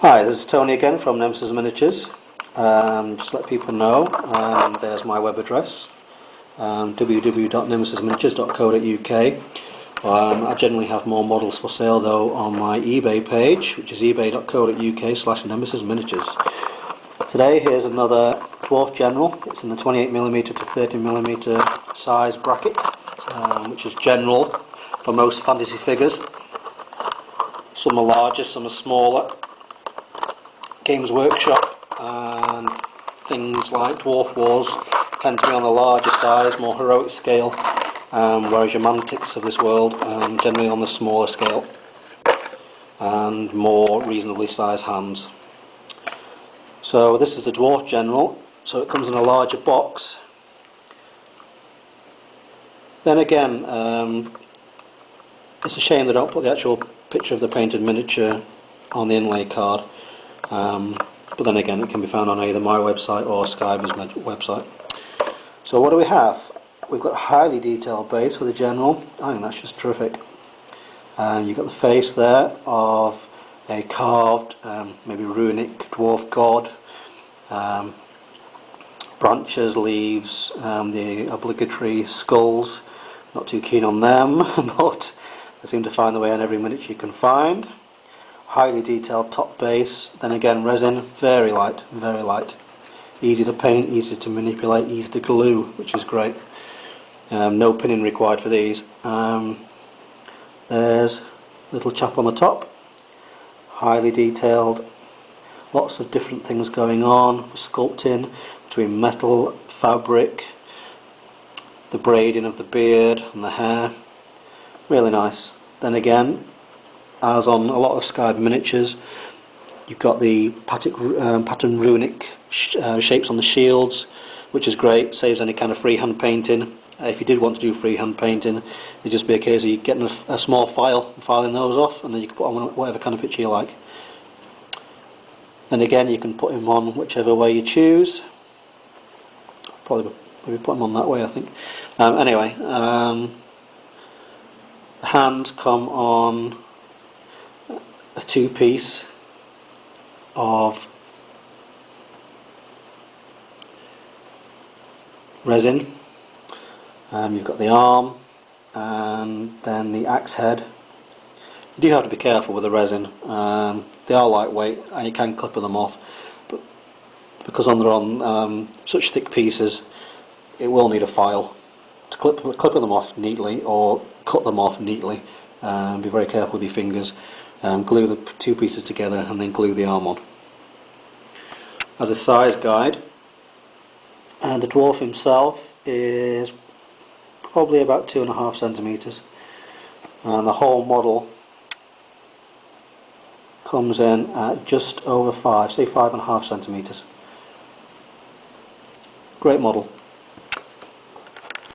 Hi, this is Tony again from Nemesis Miniatures. Just to let people know, there's my web address, www.nemesisminiatures.co.uk. I generally have more models for sale though on my eBay page, which is ebay.co.uk/nemesisminiatures. Today here's another Dwarf General. It's in the 28mm to 30mm size bracket, which is general for most fantasy figures. Some are larger, some are smaller. Games Workshop and things like Dwarf Wars tend to be on the larger size, more heroic scale, whereas your Mantics of this world generally on the smaller scale and more reasonably sized hands. So this is the Dwarf General, so it comes in a larger box. Then again, it's a shame they don't put the actual picture of the painted miniature on the inlay card. But then again, it can be found on either my website or Scibor's website. So what do we have? We've got a highly detailed base for the General. I think that's just terrific. You've got the face there of a carved, maybe runic dwarf god. Branches, leaves, the obligatory skulls. Not too keen on them, but they seem to find their way on every miniature you can find. Highly detailed top base, then again resin, very light, easy to paint, easy to manipulate, easy to glue, which is great. No pinning required for these. There's a little chap on the top, highly detailed, lots of different things going on, sculpting between metal, fabric, the braiding of the beard and the hair, really nice. Then again, as on a lot of Scibor miniatures, you've got the pattern runic shapes on the shields, which is great, saves any kind of freehand painting. If you did want to do freehand painting, it'd just be a case of you getting a small file and filing those off, and then you can put on whatever kind of picture you like. Then again, you can put him on whichever way you choose. Probably maybe put him on that way, I think. Anyway, the hands come on a two-piece of resin. You've got the arm and then the axe head. You do have to be careful with the resin. They are lightweight and you can clip them off, but because they're on such thick pieces, it will need a file to clip them off neatly or cut them off neatly. Be very careful with your fingers. Glue the two pieces together and then glue the arm on. As a size guide, and the dwarf himself is probably about 2.5 centimeters, and the whole model comes in at just over 5, say 5.5 centimeters. Great model.